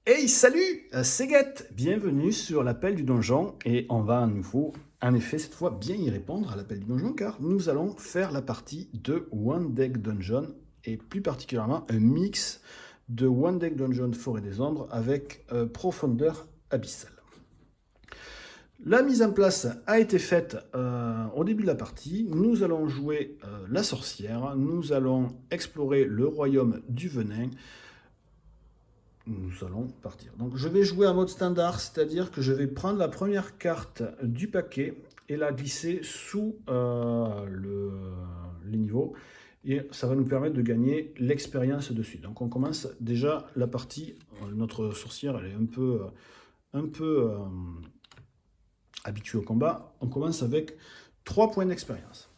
Hey, salut, c'est Guette. Bienvenue sur l'appel du donjon et on va à nouveau, en effet, cette fois bien y répondre à l'appel du donjon car nous allons faire la partie de One Deck Dungeon et plus particulièrement un mix de One Deck Dungeon Forêt des Ombres avec Profondeur Abyssale. La mise en place a été faite au début de la partie. Nous allons jouer la sorcière, nous allons explorer le royaume du venin. Nous allons partir. Donc je vais jouer en mode standard, c'est-à-dire que je vais prendre la première carte du paquet et la glisser sous les niveaux. Et ça va nous permettre de gagner l'expérience dessus. Donc on commence déjà la partie. Notre sorcière, elle est un peu habituée au combat. On commence avec 3 points d'expérience.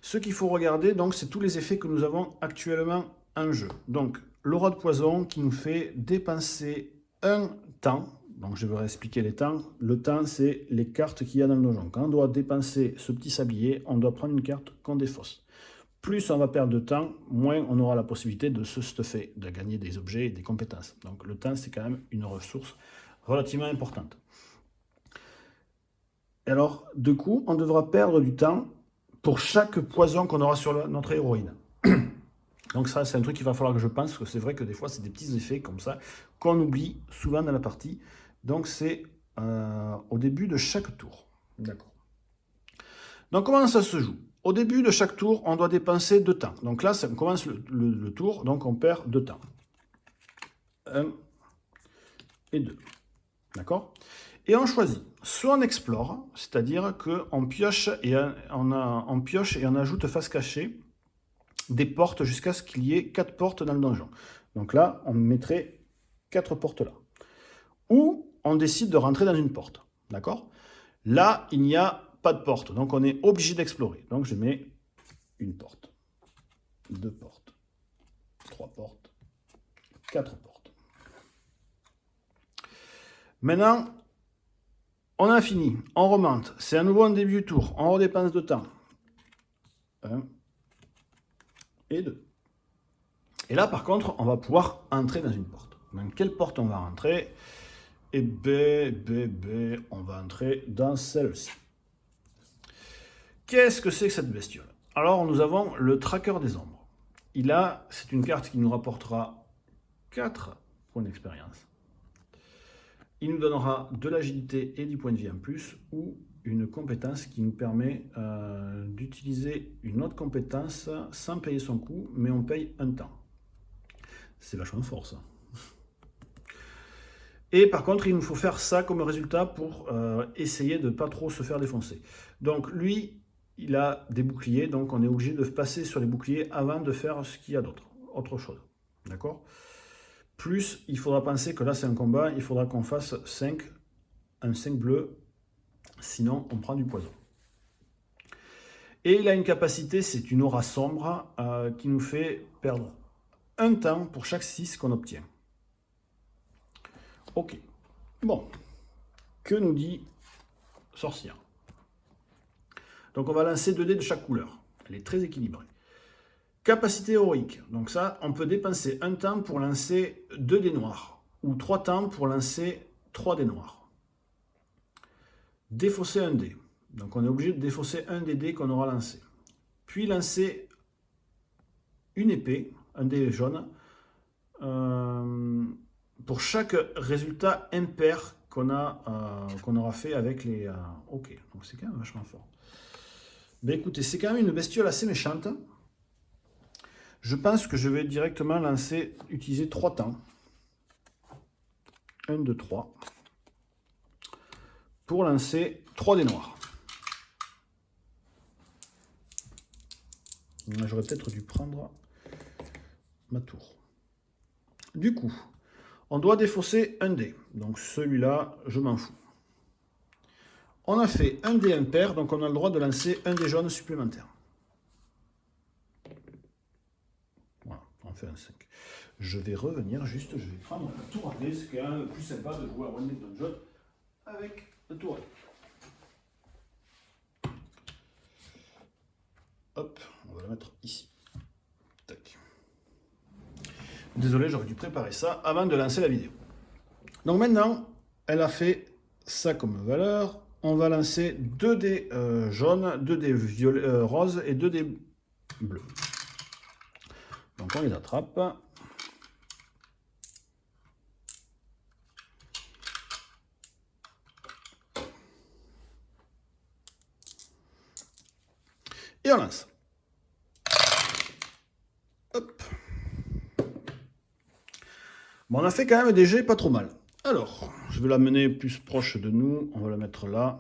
Ce qu'il faut regarder, donc, c'est tous les effets que nous avons actuellement en jeu. Donc, le roi de poison qui nous fait dépenser un temps. Donc, je vais expliquer les temps. Le temps, c'est les cartes qu'il y a dans le donjon. Quand on doit dépenser ce petit sablier, on doit prendre une carte qu'on défausse. Plus on va perdre de temps, moins on aura la possibilité de se stuffer, de gagner des objets et des compétences. Donc, le temps, c'est quand même une ressource relativement importante. Et alors, du coup, on devra perdre du temps pour chaque poison qu'on aura sur notre héroïne. Donc ça, c'est un truc qu'il va falloir que je pense, parce que c'est vrai que des fois, c'est des petits effets comme ça qu'on oublie souvent dans la partie. Donc c'est au début de chaque tour. D'accord. Donc comment ça se joue? Au début de chaque tour, on doit dépenser 2 temps. Donc là, on commence le tour, donc on perd 2 temps. 1 et 2. D'accord? Et on choisit. Soit on explore, c'est-à-dire qu'on pioche et on pioche et on ajoute face cachée des portes jusqu'à ce qu'il y ait 4 portes dans le donjon. Donc là, on mettrait 4 portes là. Ou on décide de rentrer dans une porte. D'accord? Là, il n'y a pas de porte, donc on est obligé d'explorer. Donc je mets une porte, 2 portes, 3 portes, 4 portes. Maintenant, on a fini, on remonte. C'est à nouveau un début du tour, on redépense de temps. 1 et 2. Et là, par contre, on va pouvoir entrer dans une porte. Dans quelle porte on va rentrer? Et on va entrer dans celle-ci. Qu'est-ce que c'est que cette bestiole? Alors, nous avons le tracker des ombres. C'est une carte qui nous rapportera 4 points d'expérience. Il nous donnera de l'agilité et 10 points de vie en plus, ou une compétence qui nous permet d'utiliser une autre compétence sans payer son coût, mais on paye un temps. C'est vachement fort ça. Et par contre, il nous faut faire ça comme résultat pour essayer de ne pas trop se faire défoncer. Donc lui, il a des boucliers, donc on est obligé de passer sur les boucliers avant de faire ce qu'il y a d'autre, autre chose. D'accord? Plus, il faudra penser que là c'est un combat, il faudra qu'on fasse 5, un 5 bleu, sinon on prend du poison. Et il a une capacité, c'est une aura sombre, qui nous fait perdre un temps pour chaque 6 qu'on obtient. Ok. Bon. Que nous dit Sorcière? Donc on va lancer 2 dés de chaque couleur. Elle est très équilibrée. Capacité héroïque. Donc ça, on peut dépenser un temps pour lancer 2 dés noirs. Ou 3 temps pour lancer 3 dés noirs. Défausser un dé. Donc on est obligé de défausser un des dés qu'on aura lancé. Puis lancer une épée, un dé jaune, pour chaque résultat impair qu'on aura fait avec les... ok, donc c'est quand même vachement fort. Ben écoutez, c'est quand même une bestiole assez méchante. Je pense que je vais directement utiliser 3 temps. 1, 2, 3. Pour lancer 3 dés noirs. J'aurais peut-être dû prendre ma tour. Du coup, on doit défausser un dé. Donc celui-là, je m'en fous. On a fait un dé impair, donc on a le droit de lancer un dé jaune supplémentaire. Voilà, on fait un 5. Je vais revenir juste, je vais prendre la tour à dé, c'est quand même plus sympa de jouer à One Deck Dungeon avec la tour à dé. Hop, on va la mettre ici. Tac. Désolé, j'aurais dû préparer ça avant de lancer la vidéo. Donc maintenant, elle a fait ça comme valeur. On va lancer 2 dés jaunes, 2 dés roses et 2 dés bleus. Donc on les attrape. Et on lance. Hop. Bon, on a fait quand même des jets pas trop mal. Alors, je vais l'amener plus proche de nous. On va la mettre là.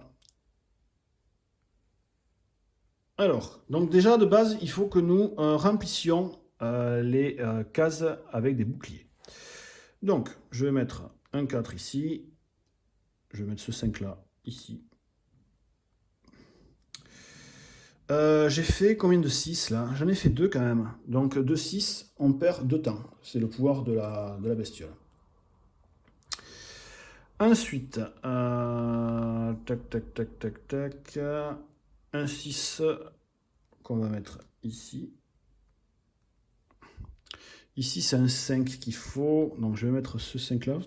Alors, donc déjà de base, il faut que nous remplissions les cases avec des boucliers. Donc, je vais mettre un 4 ici. Je vais mettre ce 5 là, ici. J'ai fait combien de 6 là? J'en ai fait 2 quand même. Donc de 6, on perd 2 temps. C'est le pouvoir de la bestiole. Ensuite, tac, tac, tac, tac, tac. Un 6 qu'on va mettre ici. Ici, c'est un 5 qu'il faut. Donc je vais mettre ce 5 là.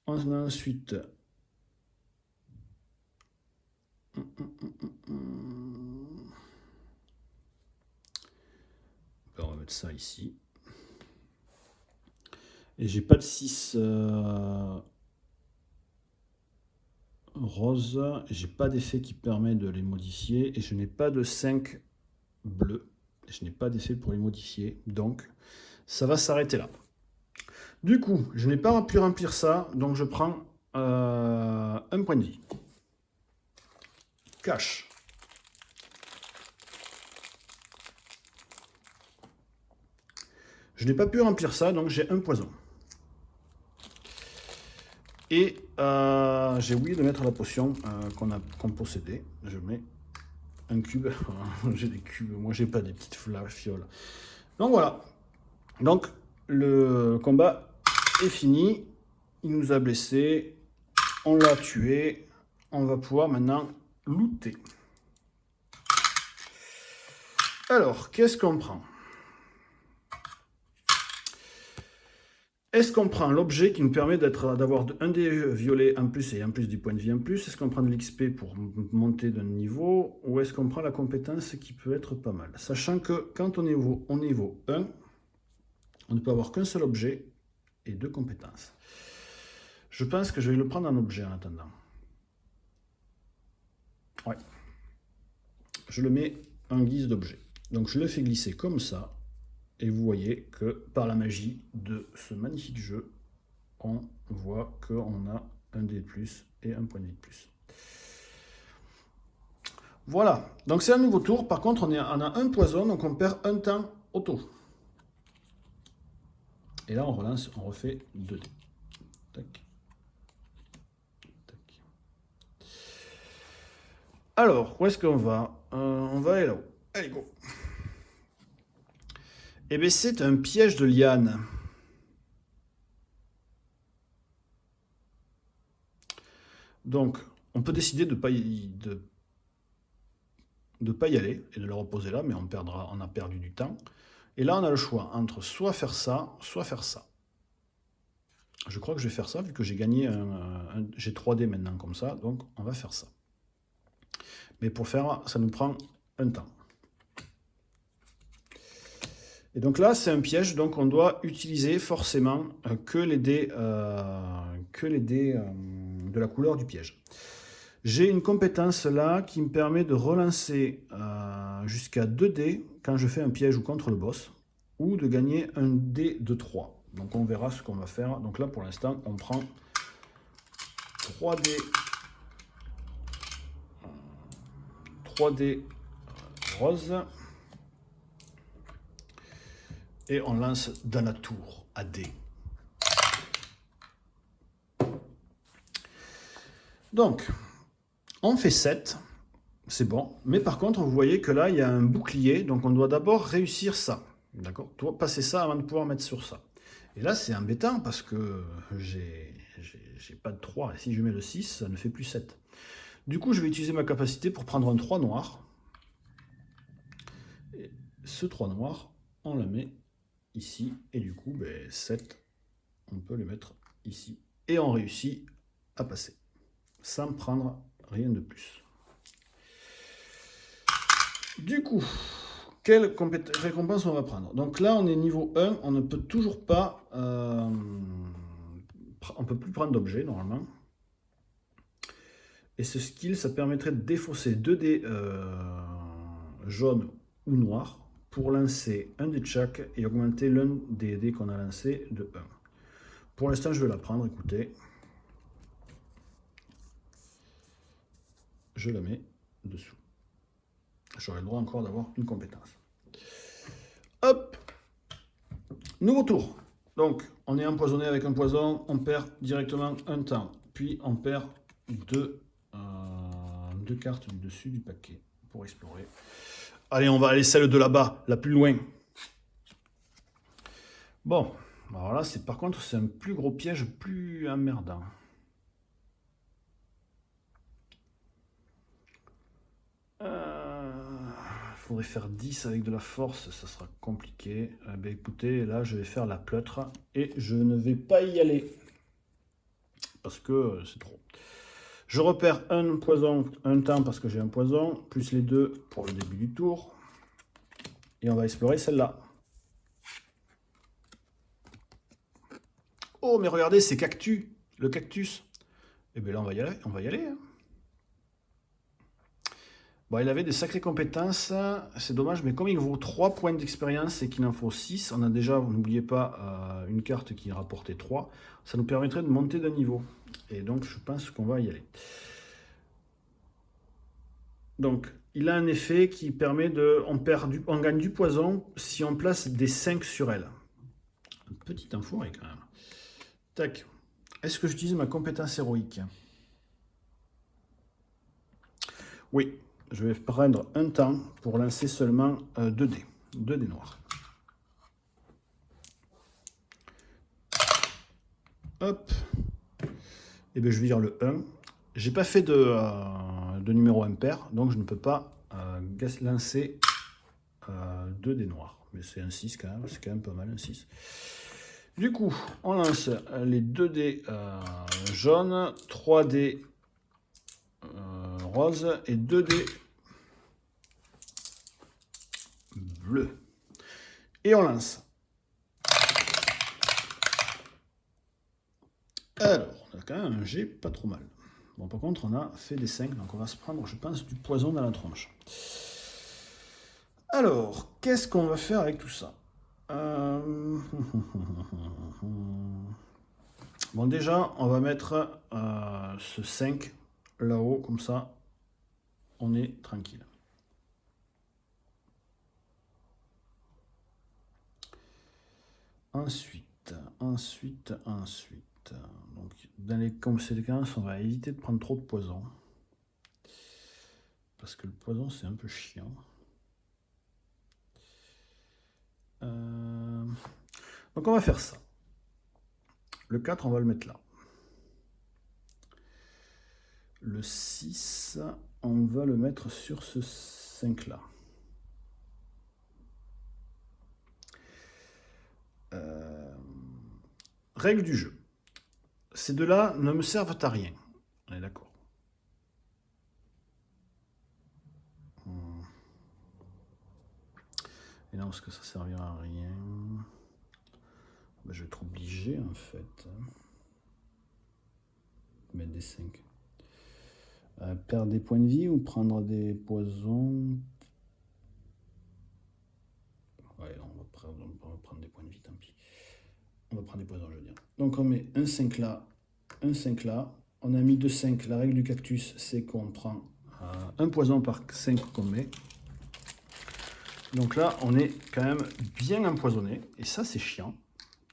Ensuite, on va mettre ça ici. Et j'ai pas de 6 rose. J'ai pas d'effet qui permet de les modifier. Et je n'ai pas de 5 bleu. Je n'ai pas d'effet pour les modifier. Donc, ça va s'arrêter là. Du coup, je n'ai pas pu remplir ça. Donc, je prends un point de vie. Cache. Je n'ai pas pu remplir ça, donc j'ai un poison. Et j'ai oublié de mettre la potion qu'on possédait. Je mets un cube. J'ai des cubes, moi j'ai pas des petites fioles. Donc voilà. Donc le combat est fini. Il nous a blessés. On l'a tué. On va pouvoir maintenant looter. Alors, qu'est-ce qu'on prend? Est-ce qu'on prend l'objet qui nous permet d'avoir un dé violet en plus et en plus du point de vie en plus? Est-ce qu'on prend de l'XP pour monter d'un niveau? Ou est-ce qu'on prend la compétence qui peut être pas mal? Sachant que quand on est au niveau 1, on ne peut avoir qu'un seul objet et 2 compétences. Je pense que je vais le prendre en objet en attendant. Ouais. Je le mets en guise d'objet. Donc je le fais glisser comme ça. Et vous voyez que par la magie de ce magnifique jeu, on voit qu'on a un dé de plus et un point de vie de plus. Voilà, donc c'est un nouveau tour. Par contre, on a un poison, donc on perd un temps auto. Et là, on relance, on refait 2 dés. Tac. Tac. Alors, où est-ce qu'on va? On va aller là-haut. Allez, go. Eh bien, c'est un piège de liane. Donc, on peut décider de ne pas y aller et de le reposer là, mais on a perdu du temps. Et là, on a le choix entre soit faire ça, soit faire ça. Je crois que je vais faire ça, vu que j'ai gagné j'ai 3 dés maintenant comme ça, donc on va faire ça. Mais pour faire, ça nous prend un temps. Et donc là, c'est un piège, donc on doit utiliser forcément que les dés de la couleur du piège. J'ai une compétence là qui me permet de relancer jusqu'à 2 dés quand je fais un piège ou contre le boss, ou de gagner un dé de 3. Donc on verra ce qu'on va faire. Donc là, pour l'instant, on prend 3 dés. 3 dés roses. Et on lance dans la tour à dés. Donc, on fait 7. C'est bon. Mais par contre, vous voyez que là, il y a un bouclier. Donc, on doit d'abord réussir ça. D'accord? On doit passer ça avant de pouvoir mettre sur ça. Et là, c'est embêtant parce que j'ai pas de 3. Et si je mets le 6, ça ne fait plus 7. Du coup, je vais utiliser ma capacité pour prendre un 3 noir. Et ce 3 noir, on la met ici. Et du coup, 7, on peut le mettre ici. Et on réussit à passer, sans prendre rien de plus. Du coup, quelle récompense on va prendre? Donc là, on est niveau 1, on ne peut toujours pas... on ne peut plus prendre d'objet, normalement. Et ce skill, ça permettrait de défausser 2 dés jaunes ou noirs pour lancer un dé de chaque et augmenter l'un des dés qu'on a lancé de 1. Pour l'instant, je vais la prendre, écoutez. Je la mets dessous. J'aurai le droit encore d'avoir une compétence. Hop! Nouveau tour. Donc, on est empoisonné avec un poison, on perd directement un temps. Puis, on perd deux cartes du dessus du paquet pour explorer. Allez, on va aller celle de là-bas, la plus loin. Bon, alors là, par contre, c'est un plus gros piège, plus emmerdant. Faudrait faire 10 avec de la force, ça sera compliqué. Écoutez, là, je vais faire la pleutre et je ne vais pas y aller. Parce que c'est trop. Je repère un poison, un temps parce que j'ai un poison, plus les 2 pour le début du tour. Et on va explorer celle-là. Oh, mais regardez, c'est cactus, le cactus. Et bien là, on va y aller. On va y aller. Bon, il avait des sacrées compétences. C'est dommage, mais comme il vaut 3 points d'expérience et qu'il en faut 6, on a déjà, vous n'oubliez pas, une carte qui rapportait 3. Ça nous permettrait de monter d'un niveau. Et donc, je pense qu'on va y aller. Donc, il a un effet qui permet de... On gagne du poison si on place des 5 sur elle. Un petit enfoiré quand même. Tac. Est-ce que j'utilise ma compétence héroïque? Oui. Je vais prendre un temps pour lancer seulement 2 dés. 2 dés noirs. Hop. Et bien je vire le 1. J'ai pas fait de numéro impair, donc je ne peux pas lancer 2 dés noirs. Mais c'est un 6 quand même, c'est quand même pas mal un 6. Du coup, on lance les 2 dés jaunes, 3 dés roses et 2 dés bleus. Et on lance. Alors, on a quand même un G pas trop mal. Bon, par contre, on a fait des 5, donc on va se prendre, je pense, du poison dans la tronche. Alors, qu'est-ce qu'on va faire avec tout ça? Bon, déjà, on va mettre ce 5 là-haut, comme ça, on est tranquille. Ensuite. Donc, dans les conséquences, on va éviter de prendre trop de poison. Parce que le poison, c'est un peu chiant. Donc, on va faire ça. Le 4, on va le mettre là. Le 6, on va le mettre sur ce 5-là. Règle du jeu. Ces deux-là ne me servent à rien. On est d'accord. Et là, est-ce que ça servira à rien? Je vais être obligé, en fait. Mettre des 5. Perdre des points de vie ou prendre des poisons? Ouais, on va prendre des points de vie, tant pis. On va prendre des poisons, je veux dire. Donc on met un 5 là, un 5 là. On a mis 2 5. La règle du cactus, c'est qu'on prend un poison par 5 qu'on met. Donc là, on est quand même bien empoisonné. Et ça, c'est chiant.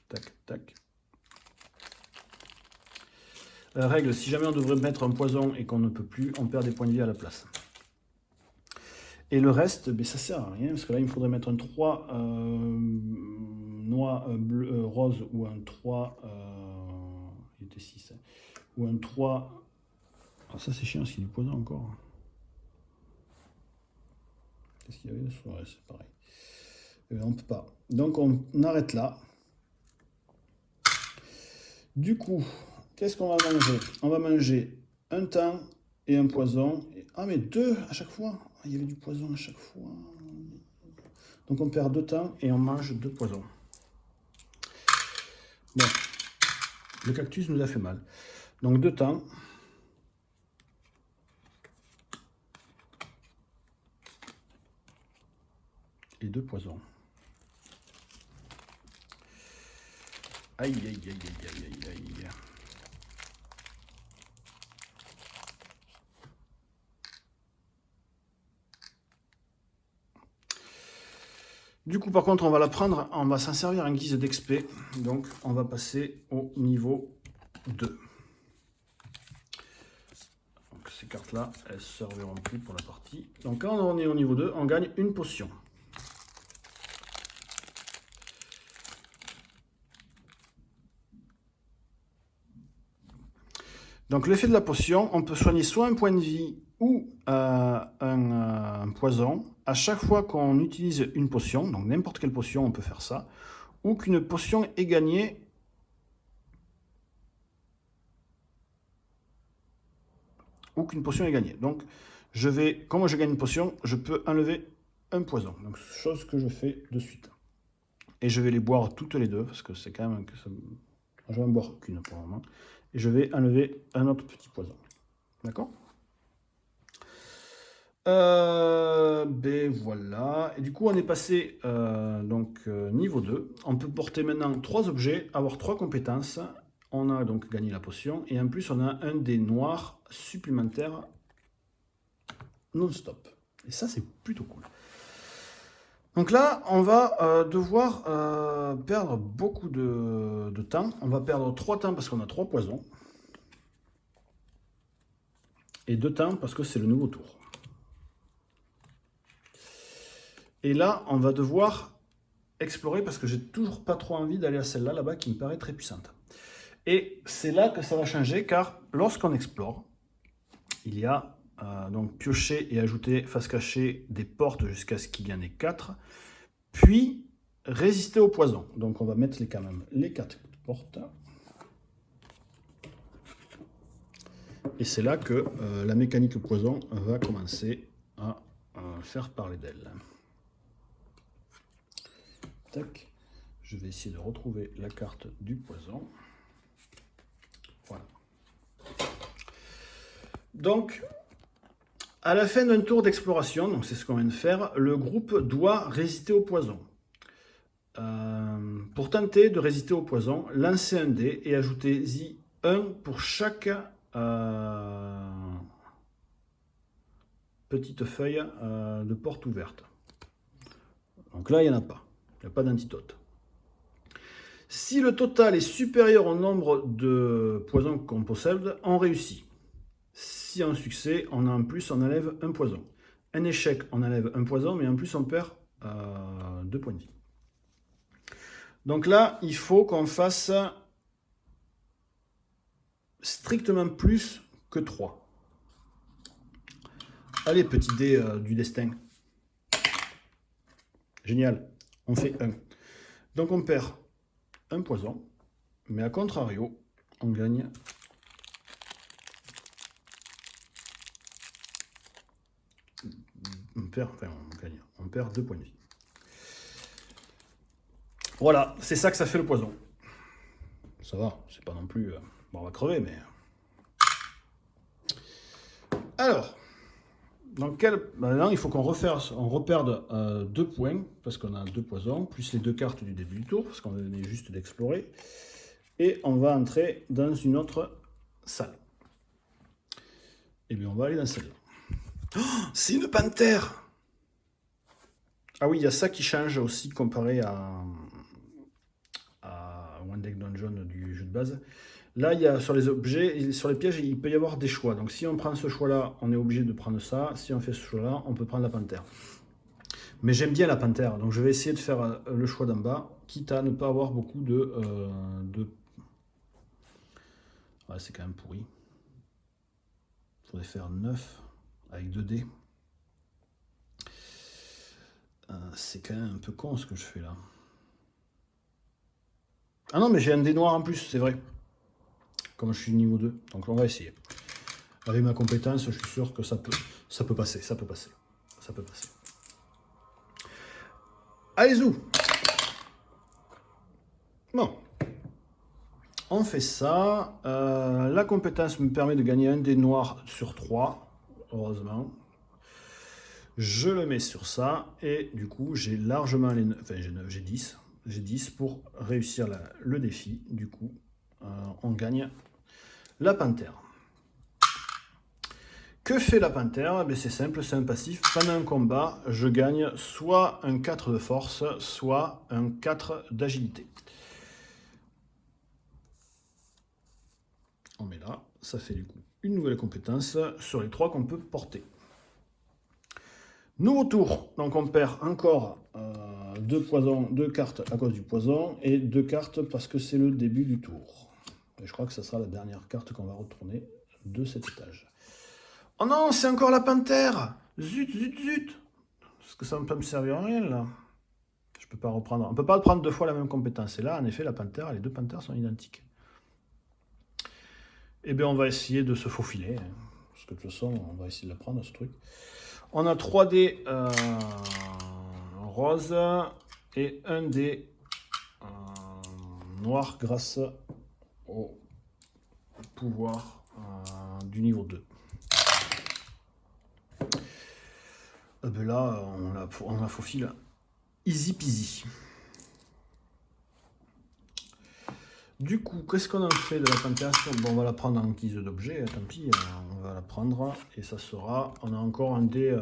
Tac, tac. Règle, si jamais on devrait mettre un poison et qu'on ne peut plus, on perd des points de vie à la place. Et le reste, ça sert à rien, parce que là, il me faudrait mettre un 3 noix, bleu, rose, ou un 3... il était 6. Hein, ou un 3... Ah, ça, c'est chiant, parce qu'il y a du poison encore. Qu'est-ce qu'il y avait? Ouais, c'est pareil. Et on ne peut pas. Donc on arrête là. Du coup, qu'est-ce qu'on va manger? On va manger un thym et un poison. Ah mais deux à chaque fois. Il y avait du poison à chaque fois. Donc on perd deux thym et on mange deux poisons. Bon, le cactus nous a fait mal. Donc deux thym. Et deux poisons. Aïe, aïe, aïe, aïe, aïe, aïe, aïe. Du coup, par contre, on va la prendre, on va s'en servir en guise d'expé. Donc, on va passer au niveau 2. Donc, ces cartes-là, elles ne serviront plus pour la partie. Donc, quand on est au niveau 2, on gagne une potion. Donc, l'effet de la potion, on peut soigner soit un point de vie ou un poison à chaque fois qu'on utilise une potion. Donc, n'importe quelle potion, on peut faire ça. Ou qu'une potion est gagnée. Ou qu'une potion est gagnée. Donc, comme je gagne une potion, je peux enlever un poison. Donc, chose que je fais de suite. Et je vais les boire toutes les deux, parce que c'est quand même... Je vais en boire qu'une pour le moment. Et je vais enlever un autre petit poison. D'accord? Ben voilà. Et du coup, on est passé niveau 2. On peut porter maintenant 3 objets, avoir 3 compétences. On a donc gagné la potion. Et en plus, on a un des noirs supplémentaires non-stop. Et ça, c'est plutôt cool. Donc là, on va devoir perdre beaucoup de temps. On va perdre 3 temps parce qu'on a 3 poisons. Et 2 temps parce que c'est le nouveau tour. Et là, on va devoir explorer parce que j'ai toujours pas trop envie d'aller à celle-là, là-bas, qui me paraît très puissante. Et c'est là que ça va changer, car lorsqu'on explore, il y a donc piocher et ajouter face cachée des portes jusqu'à ce qu'il y en ait 4, puis résister au poison. Donc on va mettre quand même les 4 portes. Et c'est là que la mécanique poison va commencer à faire parler d'elle. Tac. Je vais essayer de retrouver la carte du poison. Voilà. Donc, à la fin d'un tour d'exploration, donc c'est ce qu'on vient de faire, le groupe doit résister au poison. Pour tenter de résister au poison, lancez un dé et ajoutez-y un pour chaque petite feuille de porte ouverte. Donc là, il n'y en a pas. Il n'y a pas d'antidote. Si le total est supérieur au nombre de poisons qu'on possède, on réussit. Si un succès, on a en plus, on enlève un poison. Un échec, on enlève un poison, mais en plus, on perd 2 points de vie. Donc là, il faut qu'on fasse strictement plus que 3. Allez, petit dé du destin. Génial. On fait 1. Donc on perd un poison, mais à contrario, on gagne on perd 2 points de vie. Voilà, c'est ça que ça fait le poison. Ça va, c'est pas non plus... bon, on va crever, mais... Alors, maintenant, il faut qu'on reperde 2 points, parce qu'on a 2 poisons, plus les 2 cartes du début du tour, parce qu'on venait juste d'explorer. Et on va entrer dans une autre salle. Et bien, on va aller dans celle-là. Oh, c'est une panthère! Ah oui, il y a ça qui change aussi comparé à One Deck Dungeon du jeu de base. Là, il y a sur les objets, sur les pièges, il peut y avoir des choix. Donc si on prend ce choix-là, on est obligé de prendre ça. Si on fait ce choix-là, on peut prendre la panthère. Mais j'aime bien la panthère, donc je vais essayer de faire le choix d'en bas, quitte à ne pas avoir beaucoup de... Ouais, c'est quand même pourri. Il faudrait faire 9 avec 2 dés. c'est quand même un peu con ce que je fais là. Ah non, mais j'ai un dé noir en plus, c'est vrai. Comme je suis niveau 2. Donc on va essayer. Avec ma compétence, je suis sûr que ça peut passer, ça peut passer. Ça peut passer. Allez, zou. Bon. On fait ça. La compétence me permet de gagner un dé noir sur 3. Heureusement. Je le mets sur ça. Et du coup, j'ai largement les 9. Enfin, j'ai 9, j'ai 10. J'ai 10 pour réussir le défi. Du coup, on gagne la panthère. Que fait la panthère? C'est simple, c'est un passif. Pendant un combat, je gagne soit un 4 de force, soit un 4 d'agilité. On met là, ça fait du coup une nouvelle compétence sur les 3 qu'on peut porter. Nouveau tour, donc on perd encore 2 poisons, 2 cartes à cause du poison et 2 cartes parce que c'est le début du tour. Et je crois que ça sera la dernière carte qu'on va retourner de cet étage. Oh non, c'est encore la panthère! Zut, zut, zut! Parce que ça ne peut me servir à rien là. Je peux pas reprendre. On peut pas prendre 2 fois la même compétence. Et là, en effet, la panthère, les 2 panthères sont identiques. Eh bien, on va essayer de se faufiler. Hein, parce que de toute façon, on va essayer de la prendre, ce truc. On a 3 dés roses et un dé noir grâce au pouvoir du niveau 2. Ben là, on la faufile easy peasy. Du coup, qu'est-ce qu'on en fait de la panthère? Bon, on va la prendre en guise d'objet, tant pis, on va la prendre et ça sera. On a encore un dé.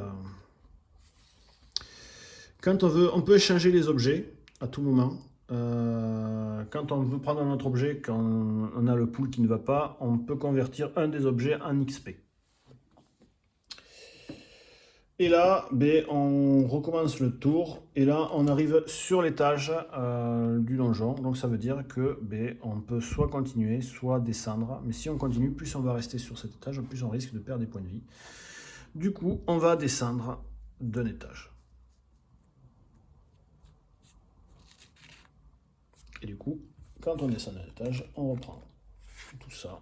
Quand on veut, on peut échanger les objets à tout moment. Quand on veut prendre un autre objet, quand on a le pool qui ne va pas, on peut convertir un des objets en XP. Et là, on recommence le tour. Et là, on arrive sur l'étage du donjon. Donc ça veut dire que on peut soit continuer, soit descendre. Mais si on continue, plus on va rester sur cet étage, plus on risque de perdre des points de vie. Du coup, on va descendre d'un étage. Et du coup, quand on descend d'un étage, on reprend tout ça.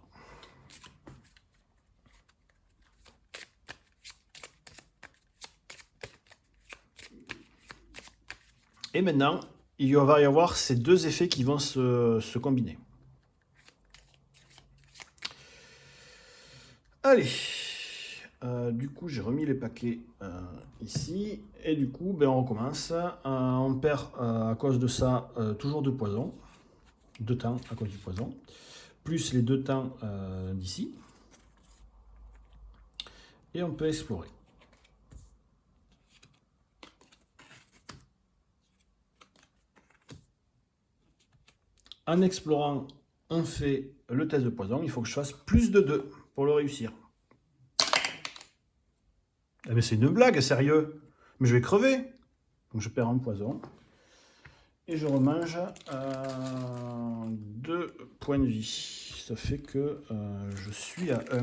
Et maintenant, il va y avoir ces 2 effets qui vont se combiner. Allez, du coup j'ai remis les paquets ici, et du coup on recommence. On perd à cause de ça toujours 2 poisons, 2 temps à cause du poison, plus les 2 temps d'ici. Et on peut explorer. En explorant, on fait le test de poison. Il faut que je fasse plus de 2 pour le réussir. Eh bien, c'est une blague, sérieux. Mais je vais crever. Donc je perds un poison. Et je remange 2 points de vie. Ça fait que je suis à 1.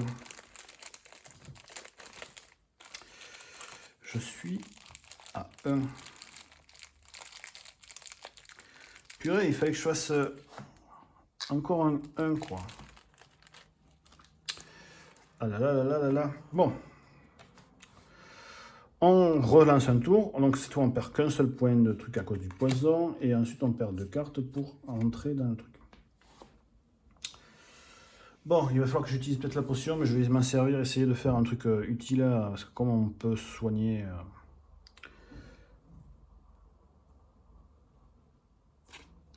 Je suis à 1. Purée, il fallait que je fasse encore un 1, quoi. Ah là là là là là là. Bon. On relance un tour. Donc cette fois, on perd qu'un seul point de truc à cause du poison. Et ensuite, on perd 2 cartes pour entrer dans le truc. Bon, il va falloir que j'utilise peut-être la potion, mais je vais m'en servir, essayer de faire un truc utile. Parce que comment on peut soigner...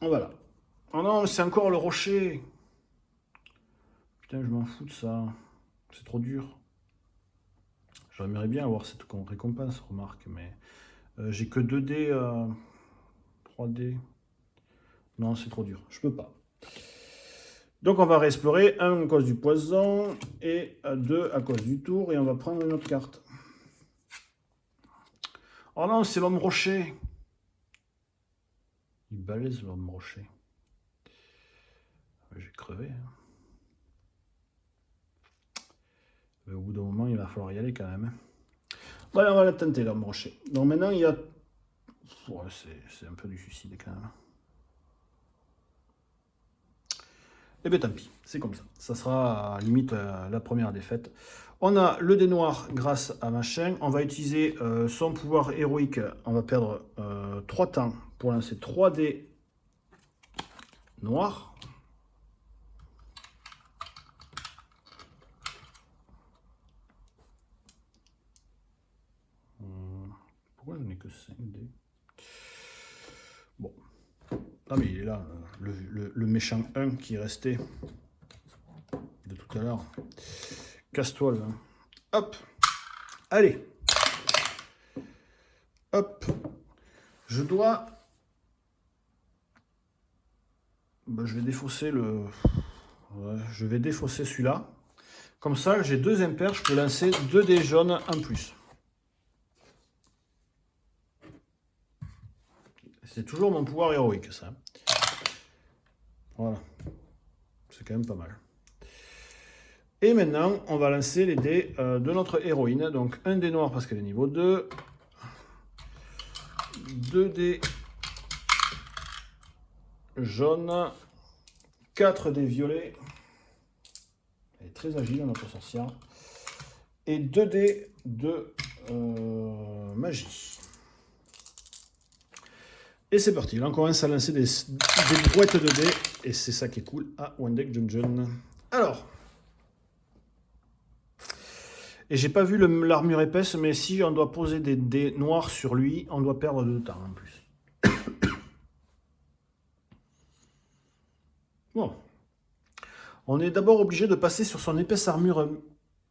Voilà. Oh non, c'est encore le rocher. Putain, je m'en fous de ça. C'est trop dur. J'aimerais bien avoir cette récompense, remarque, mais j'ai que 2D, 3D. Non, c'est trop dur. Je peux pas. Donc on va réexplorer. 1 à cause du poison et 2 à cause du tour. Et on va prendre une autre carte. Oh non, c'est l'homme rocher. Il balèze l'homme rocher. J'ai crevé. Hein. Mais au bout d'un moment, il va falloir y aller quand même. Bon, allez, on va la tenter, l'homme rocher. Donc maintenant, il y a Ouais, c'est un peu du suicide quand même. Eh bien tant pis, c'est comme ça. Ça sera limite la première défaite. On a le dé noir grâce à machin. On va utiliser son pouvoir héroïque. On va perdre 3 temps pour lancer 3 dés noirs. Pourquoi je n'ai que 5 dés? Bon. Ah mais il est là, le méchant 1 qui est resté de tout à l'heure. Casse-toi là. Hop. Allez. Hop. Je dois... Ben, je vais défausser le... Ouais, je vais défausser celui-là. Comme ça, j'ai 2 impairs, je peux lancer 2 dés jaunes en plus. C'est toujours mon pouvoir héroïque, ça. Voilà. C'est quand même pas mal. Et maintenant, on va lancer les dés de notre héroïne. Donc, un dé noir parce qu'elle est niveau 2. 2 dés jaunes. 4 dés violets. Elle est très agile, notre sorcière. Et 2 dés de magie. Et c'est parti. Là, on commence à lancer des brouettes de dés. Et c'est ça qui est cool à One Deck Dungeon. Alors... Et j'ai pas vu l'armure épaisse, mais si on doit poser des dés noirs sur lui, on doit perdre 2 temps en plus. Bon. On est d'abord obligé de passer sur son épaisse armure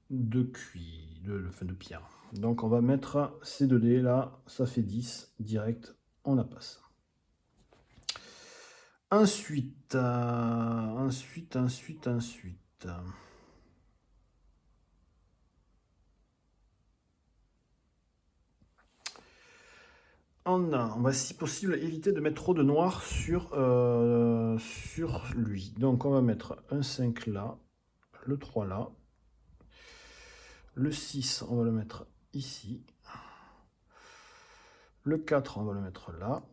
de cuir, de pierre. Donc on va mettre ces 2 dés là, ça fait 10, direct, on la passe. Ensuite. On va si possible éviter de mettre trop de noir sur lui. Donc on va mettre un 5 là, le 3 là, le 6 on va le mettre ici, le 4 on va le mettre là,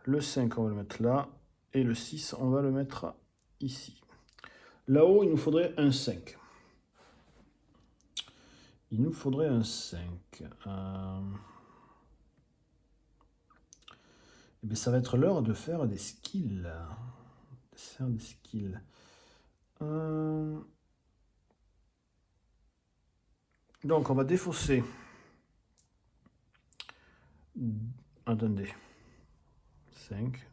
le 5 on va le mettre là, et le 6 on va le mettre ici. Là-haut il nous faudrait un 5. Il nous faudrait un 5. Eh bien, ça va être l'heure de faire des skills. Donc, on va défausser. Attendez. 5.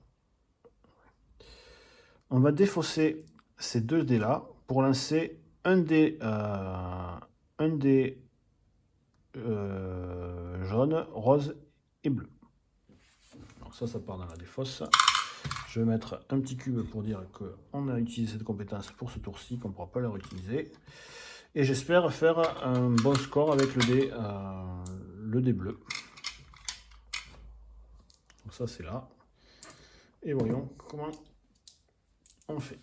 On va défausser ces 2 dés là pour lancer un dé jaune, rose et bleu. Donc ça part dans la défausse. Je vais mettre un petit cube pour dire qu'on a utilisé cette compétence pour ce tour-ci, qu'on ne pourra pas la réutiliser. Et j'espère faire un bon score avec le dé bleu. Donc ça c'est là. Et voyons comment on fait.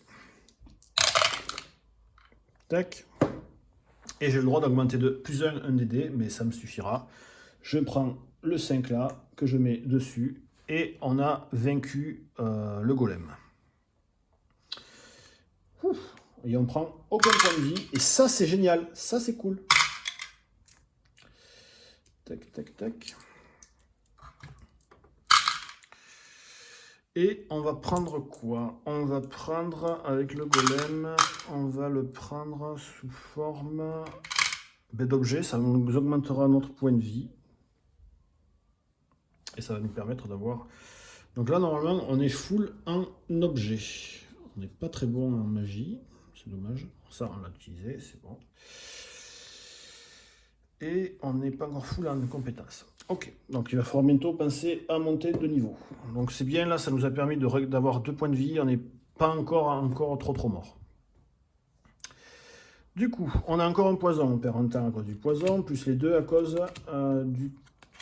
Tac. Et j'ai le droit d'augmenter de plus un des dés, mais ça me suffira. Je prends le 5 là, que je mets dessus. Et on a vaincu le golem. Ouf. Et on prend aucun point de vie. Et ça, c'est génial. Ça, c'est cool. Tac, tac, tac. Et on va prendre quoi? On va prendre, avec le golem, on va le prendre sous forme d'objet. Ça nous augmentera notre point de vie. Et ça va nous permettre d'avoir... Donc là, normalement, on est full en objet. On n'est pas très bon en magie. C'est dommage. Ça, on l'a utilisé, c'est bon. Et on n'est pas encore full en compétences. Ok, donc il va falloir bientôt penser à monter de niveau. Donc c'est bien, là, ça nous a permis d'avoir 2 points de vie. On n'est pas encore trop mort. Du coup, on a encore un poison. On perd un temps à cause du poison, plus les 2 à cause du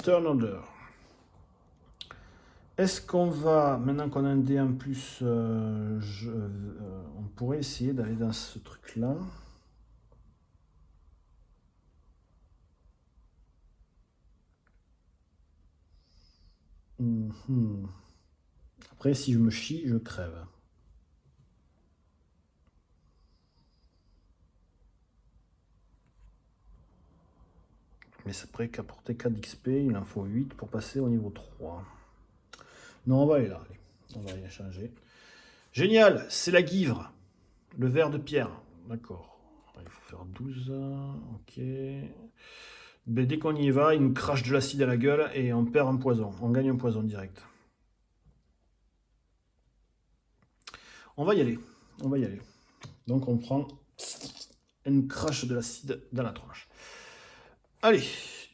turn order. Est-ce qu'on va, maintenant qu'on a un dé en plus, on pourrait essayer d'aller dans ce truc-là. Après, si je me chie, je crève. Mais c'est prêt qu'à porter 4 d'XP, il en faut 8 pour passer au niveau 3. Non, on va aller là, allez. On va rien changer. Génial, c'est la guivre. Le ver de pierre. D'accord. Il faut faire 12. Ok. Mais dès qu'on y va, il nous crache de l'acide à la gueule et on perd un poison. On gagne un poison direct. On va y aller. On va y aller. Donc on prend une crache de l'acide dans la tronche. Allez,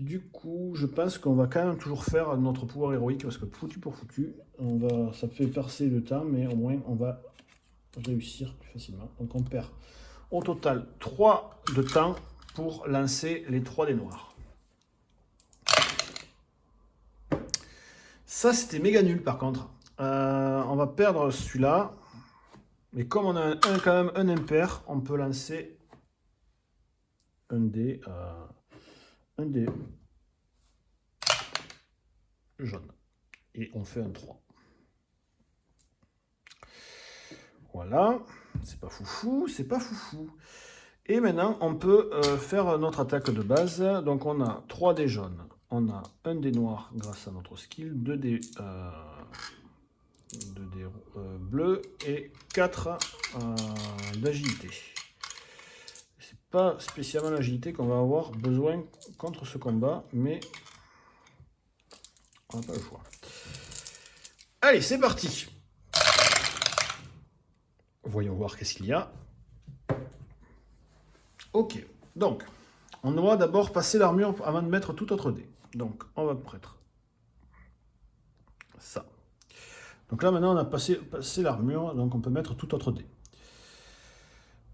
du coup, je pense qu'on va quand même toujours faire notre pouvoir héroïque parce que foutu pour foutu, ça fait percer le temps, mais au moins on va réussir plus facilement. Donc on perd au total 3 de temps pour lancer les 3 dés noirs. Ça, c'était méga nul par contre. On va perdre celui-là. Mais comme on a quand même un impair, on peut lancer un dé jaune. Et on fait un 3. Voilà. C'est pas foufou, c'est pas foufou. Et maintenant, on peut faire notre attaque de base. Donc on a 3 dés jaunes. On a un dé noir grâce à notre skill, 2 dés bleus et 4 d'agilité. C'est pas spécialement l'agilité qu'on va avoir besoin contre ce combat, mais on n'a pas le choix. Allez, c'est parti. Voyons voir qu'est-ce qu'il y a. Ok, donc, on doit d'abord passer l'armure avant de mettre tout autre dé. Donc, on va mettre ça. Donc là, maintenant, on a passé l'armure, donc on peut mettre tout autre dé.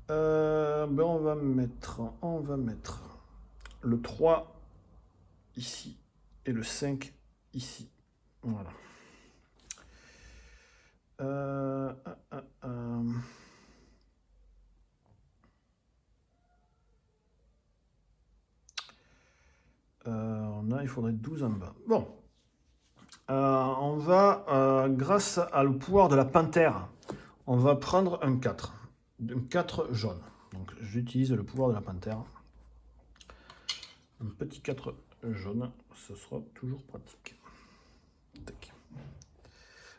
On va mettre le 3 ici et le 5 ici. Voilà. Il faudrait 12 en bas. Bon. On va, grâce à le pouvoir de la panthère, on va prendre un 4. Un 4 jaune. Donc j'utilise le pouvoir de la panthère. Un petit 4 jaune, ce sera toujours pratique. Tac.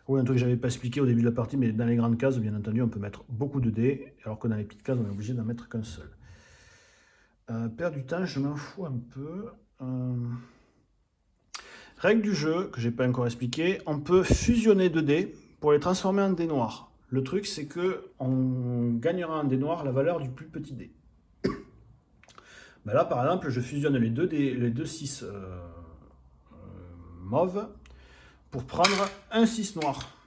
Oui, un truc que je n'avais pas expliqué au début de la partie, mais dans les grandes cases, bien entendu, on peut mettre beaucoup de dés, alors que dans les petites cases, on est obligé d'en mettre qu'un seul. Perdre du temps, je m'en fous un peu. Règle du jeu, que j'ai pas encore expliqué, on peut fusionner 2 dés pour les transformer en dés noirs. Le truc, c'est que on gagnera en dés noirs la valeur du plus petit dé. Ben là, par exemple, je fusionne les deux 6 mauves pour prendre un 6 noir.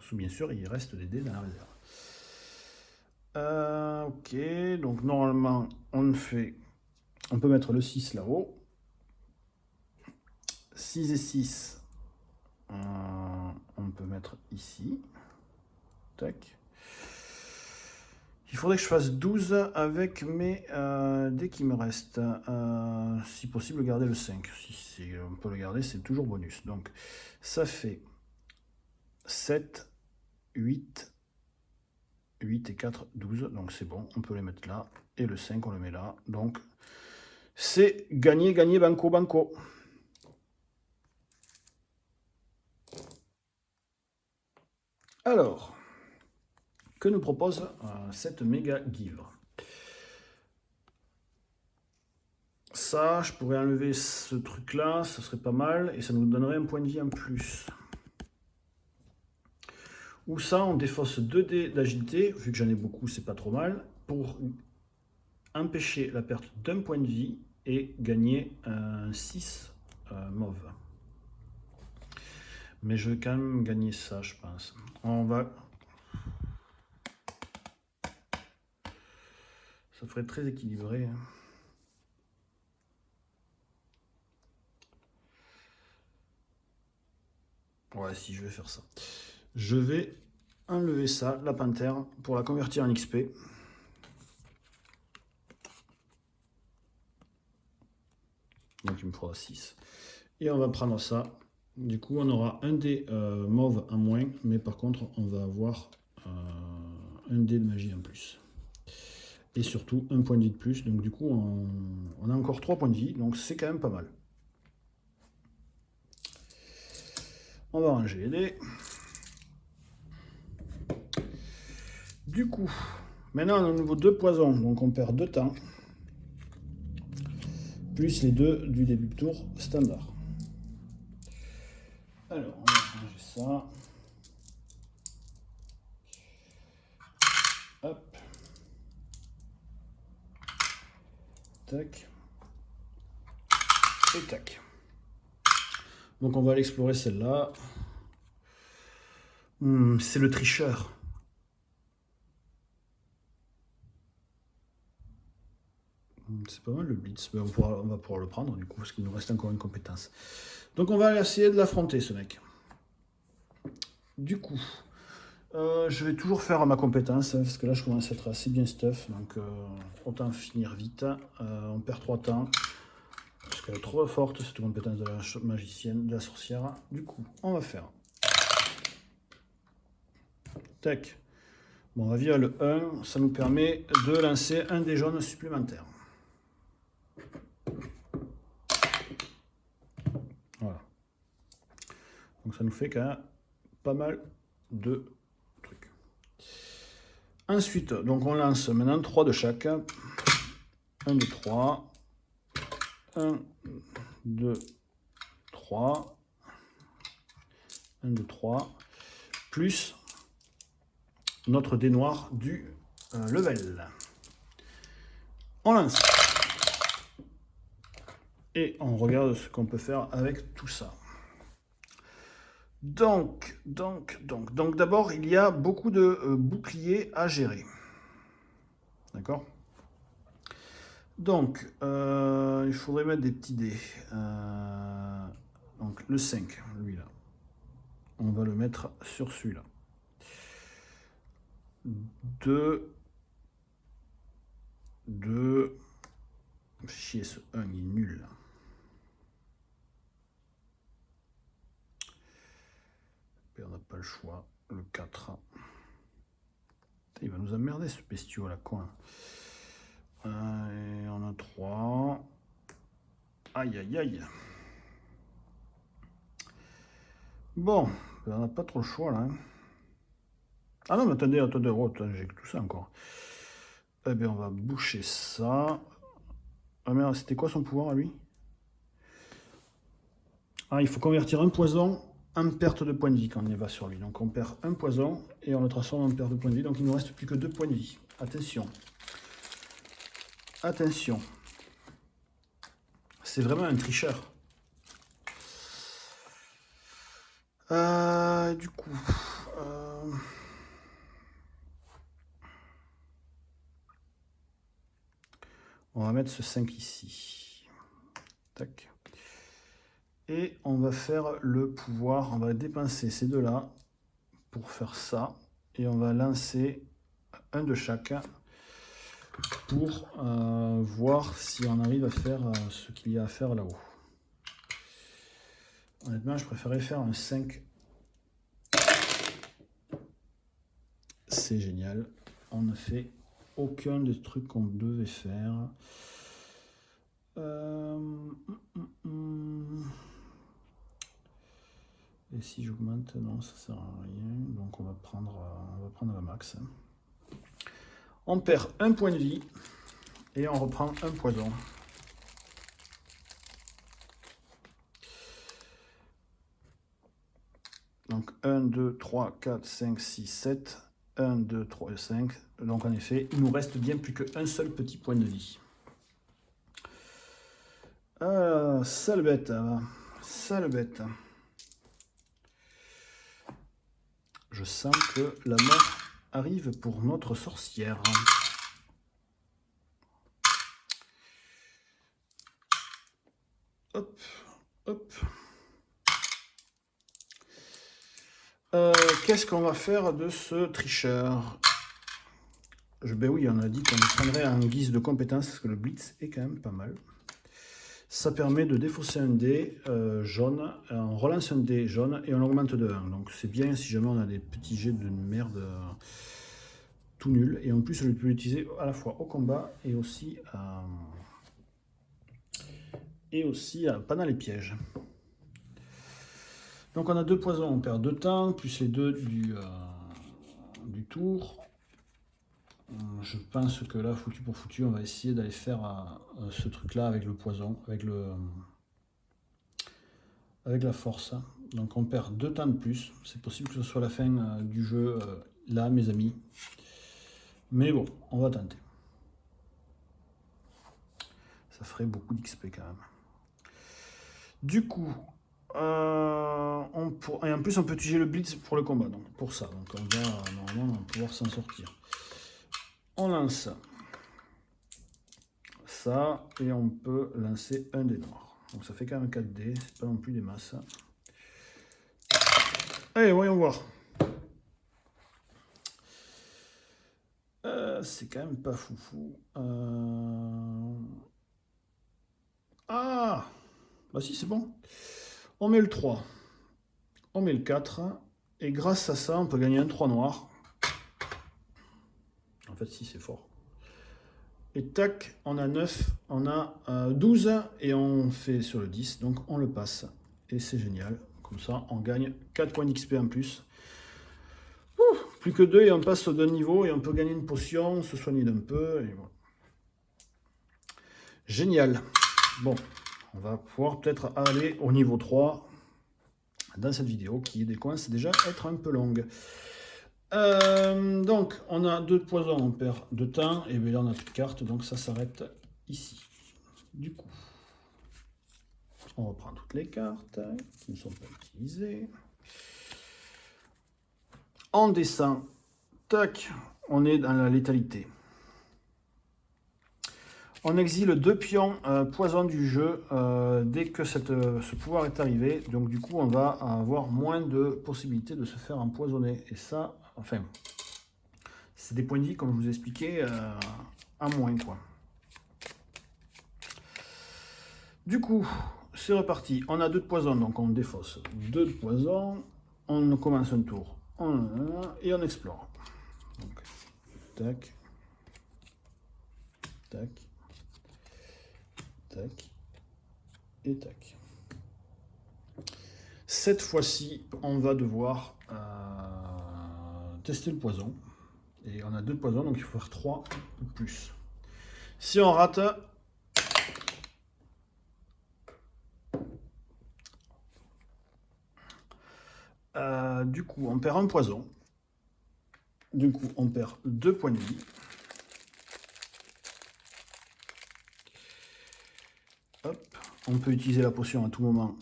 Sous bien sûr, il reste des dés dans la réserve. Ok, donc normalement, on peut mettre le 6 là-haut. 6 et 6, on peut mettre ici. Tac. Il faudrait que je fasse 12 avec mes dés qui me restent. Si possible, garder le 5. Si on peut le garder, c'est toujours bonus. Donc, ça fait 7, 8 et 4, 12. Donc, c'est bon, on peut les mettre là. Et le 5, on le met là. Donc, c'est gagné, gagné, banco, banco. Alors, que nous propose cette méga guivre? Ça, je pourrais enlever ce truc-là, ça serait pas mal, et ça nous donnerait un point de vie en plus. Ou ça, on défausse 2 dés d'agilité, vu que j'en ai beaucoup, c'est pas trop mal, pour empêcher la perte d'un point de vie et gagner un 6 mauve. Mais je vais quand même gagner ça, je pense. On va... Ça ferait très équilibré. Ouais, si, je vais faire ça. Je vais enlever ça, la panthère, pour la convertir en XP. Donc il me faudra 6. Et on va prendre ça Du coup, on aura un dé mauve en moins, mais par contre, on va avoir un dé de magie en plus. Et surtout, un point de vie de plus. Donc du coup, on a encore 3 points de vie, donc c'est quand même pas mal. On va ranger les dés. Du coup, maintenant on a à nouveau 2 poisons, donc on perd 2 temps. Plus les 2 du début de tour standard. Alors, on va ranger ça. Hop. Tac. Et tac. Donc on va aller explorer celle-là. C'est le tricheur. C'est pas mal le blitz. On va pouvoir le prendre du coup parce qu'il nous reste encore une compétence. Donc on va essayer de l'affronter ce mec. Du coup, je vais toujours faire ma compétence parce que là je commence à être assez bien stuff. Donc autant finir vite. On perd 3 temps. Parce qu'elle est trop forte cette compétence de la magicienne, de la sorcière. Du coup, on va faire. Tac. Bon, on va virer le 1. Ça nous permet de lancer un dé jaune supplémentaire. Voilà. Donc ça nous fait quand même pas mal de trucs. Ensuite, donc on lance maintenant 3 de chaque. 1, 2, 3. 1, 2, 3. 1, 2, 3. Plus notre dé noir du level. On lance. Et on regarde ce qu'on peut faire avec tout ça. Donc d'abord, il y a beaucoup de boucliers à gérer. D'accord? Donc, il faudrait mettre des petits dés. Donc, le 5, lui là. On va le mettre sur celui-là. 2. Chier, ce 1, il est nul. Et on n'a pas le choix. Le 4. Il va nous emmerder ce bestiau là, quoi. Et on a 3. Aïe, aïe, aïe. Bon, on n'a pas trop le choix là. Hein. Ah non, mais attendez, j'ai tout ça encore. Eh bien, on va boucher ça. Ah merde, c'était quoi son pouvoir à lui? Ah, il faut convertir un poison en perte de points de vie quand on y va sur lui. Donc on perd un poison et on le transforme en perte de points de vie. Donc il ne nous reste plus que 2 points de vie. Attention. Attention. C'est vraiment un tricheur. Du coup... on va mettre ce 5 ici. Tac. Et on va faire le pouvoir. On va dépenser ces deux-là pour faire ça. Et on va lancer un de chaque pour voir si on arrive à faire ce qu'il y a à faire là-haut. Honnêtement, je préférais faire un 5. C'est génial. On ne fait aucun des trucs qu'on devait faire. Et si j'augmente, non, ça sert à rien. Donc on va prendre la max. On perd un point de vie et on reprend un poison. Donc 1, 2, 3, 4, 5, 6, 7. 1, 2, 3 et 5. Donc en effet, il nous reste bien plus qu'un seul petit point de vie. Sale bête. Sale bête. Je sens que la mort arrive pour notre sorcière. Hop, hop. Qu'est-ce qu'on va faire de ce tricheur? Ben oui, on a dit qu'on le prendrait en guise de compétence, parce que le blitz est quand même pas mal. Ça permet de défausser un dé jaune, on relance un dé jaune et on augmente de 1. Donc c'est bien si jamais on a des petits jets de merde tout nuls. Et en plus, je peux l'utiliser à la fois au combat et aussi pendant les pièges. Donc on a 2 poisons, on perd 2 temps, plus les 2 du tour. Je pense que là, foutu pour foutu, on va essayer d'aller faire ce truc-là avec le poison, avec la force. Donc on perd 2 temps de plus. C'est possible que ce soit la fin du jeu, là, mes amis. Mais bon, on va tenter. Ça ferait beaucoup d'XP quand même. Du coup, et en plus on peut utiliser le blitz pour le combat, donc pour ça. Donc on va normalement pouvoir s'en sortir. On lance ça et on peut lancer un dé noir. Donc ça fait quand même 4 dés, c'est pas non plus des masses. Allez, voyons voir. C'est quand même pas foufou. Ah, bah si, c'est bon. On met le 3, on met le 4, et grâce à ça, on peut gagner un 3 noir. En fait, si, c'est fort. Et tac, on a 9, on a 12, et on fait sur le 10, donc on le passe. Et c'est génial. Comme ça, on gagne 4 points d'XP en plus. Plus que 2 et on passe d'un niveau et on peut gagner une potion, se soigner d'un peu. Et voilà. Génial. Bon, on va pouvoir peut-être aller au niveau 3 dans cette vidéo qui commence déjà à être un peu longue. Donc, on a 2 poisons, on perd 2 temps. Et bien là, on n'a plus de cartes, donc ça s'arrête ici. Du coup, on reprend toutes les cartes qui ne sont pas utilisées. On descend, tac, on est dans la létalité. On exile 2 pions poison du jeu dès que ce pouvoir est arrivé. Donc du coup, on va avoir moins de possibilités de se faire empoisonner. Et ça, enfin, c'est des points de vie, comme je vous ai expliqué, à moins, quoi. Du coup, c'est reparti. On a 2 de poison, donc on défausse 2 de poison. On commence un tour. Et on explore. Donc, tac, tac, tac, et tac. Cette fois-ci, on va devoir tester le poison. Et on a 2 poisons, donc il faut faire 3 ou plus. Si on rate, du coup, on perd un poison. Du coup, on perd 2 points de vie. Hop. On peut utiliser la potion à tout moment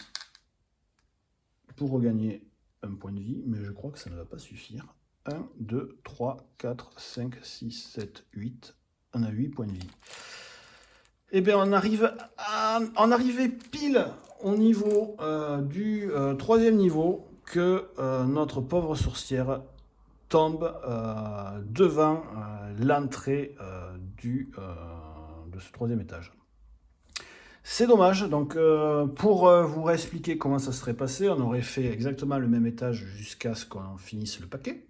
pour regagner un point de vie, mais je crois que ça ne va pas suffire. 1, 2, 3, 4, 5, 6, 7, 8. On a 8 points de vie. Eh bien, on arrive à en arriver pile au niveau du 3e niveau que notre pauvre sorcière tombe devant l'entrée de ce 3e étage. C'est dommage, donc pour vous réexpliquer comment ça serait passé, on aurait fait exactement le même étage jusqu'à ce qu'on finisse le paquet.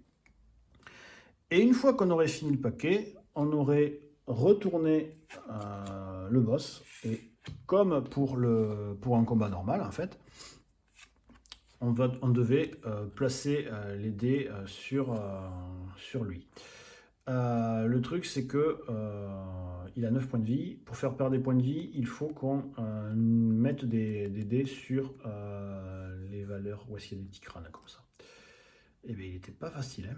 Et une fois qu'on aurait fini le paquet, on aurait retourné le boss. Et comme pour un combat normal, en fait, on devait placer les dés sur lui. Le truc, c'est que il a 9 points de vie. Pour faire perdre des points de vie, il faut qu'on mette des dés sur les valeurs où est-ce qu'il y a des petits crânes comme ça. Et bien, il n'était pas facile. Hein.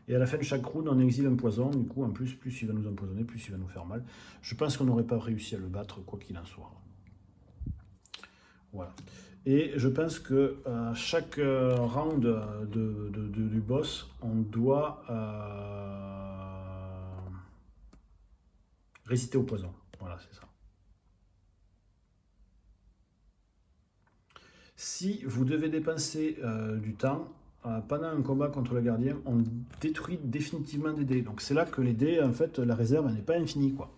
Et à la fin de chaque round, on exile un poison. Du coup, en plus il va nous empoisonner, plus il va nous faire mal. Je pense qu'on n'aurait pas réussi à le battre, quoi qu'il en soit. Voilà. Et je pense que chaque round du boss, on doit résister au poison. Voilà, c'est ça. Si vous devez dépenser du temps, pendant un combat contre le gardien, on détruit définitivement des dés. Donc c'est là que les dés, en fait, la réserve n'est pas infinie, quoi.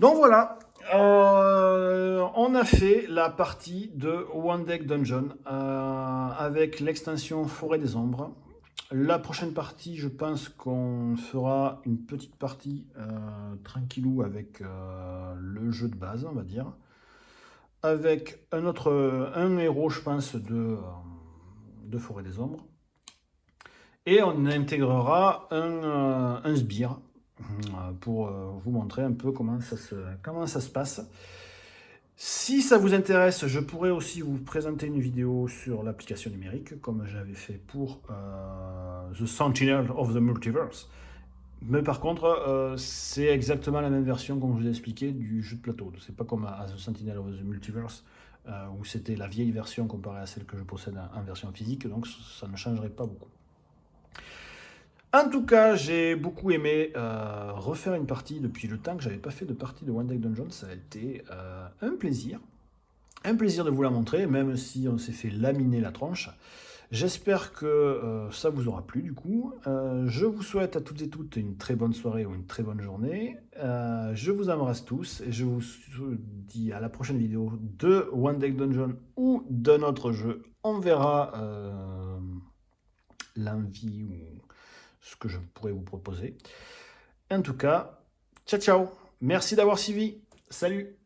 Donc voilà, on a fait la partie de One Deck Dungeon avec l'extension Forêt des Ombres. La prochaine partie, je pense qu'on fera une petite partie tranquillou avec le jeu de base, on va dire. Avec un héros, je pense, de Forêt des Ombres. Et on intégrera un sbire pour vous montrer un peu comment ça se passe. Si ça vous intéresse, je pourrais aussi vous présenter une vidéo sur l'application numérique, comme j'avais fait pour The Sentinel of the Multiverse. Mais par contre, c'est exactement la même version, comme je vous ai expliqué, du jeu de plateau. C'est pas comme à The Sentinel of the Multiverse, où c'était la vieille version comparée à celle que je possède en version physique, donc ça ne changerait pas beaucoup. En tout cas, j'ai beaucoup aimé refaire une partie depuis le temps que j'avais pas fait de partie de One Deck Dungeon. Ça a été un plaisir. Un plaisir de vous la montrer, même si on s'est fait laminer la tronche. J'espère que ça vous aura plu du coup. Je vous souhaite à toutes et toutes une très bonne soirée ou une très bonne journée. Je vous embrasse tous et je vous dis à la prochaine vidéo de One Deck Dungeon ou d'un autre jeu. On verra l'envie ou ce que je pourrais vous proposer. En tout cas, ciao ciao. Merci d'avoir suivi. Salut.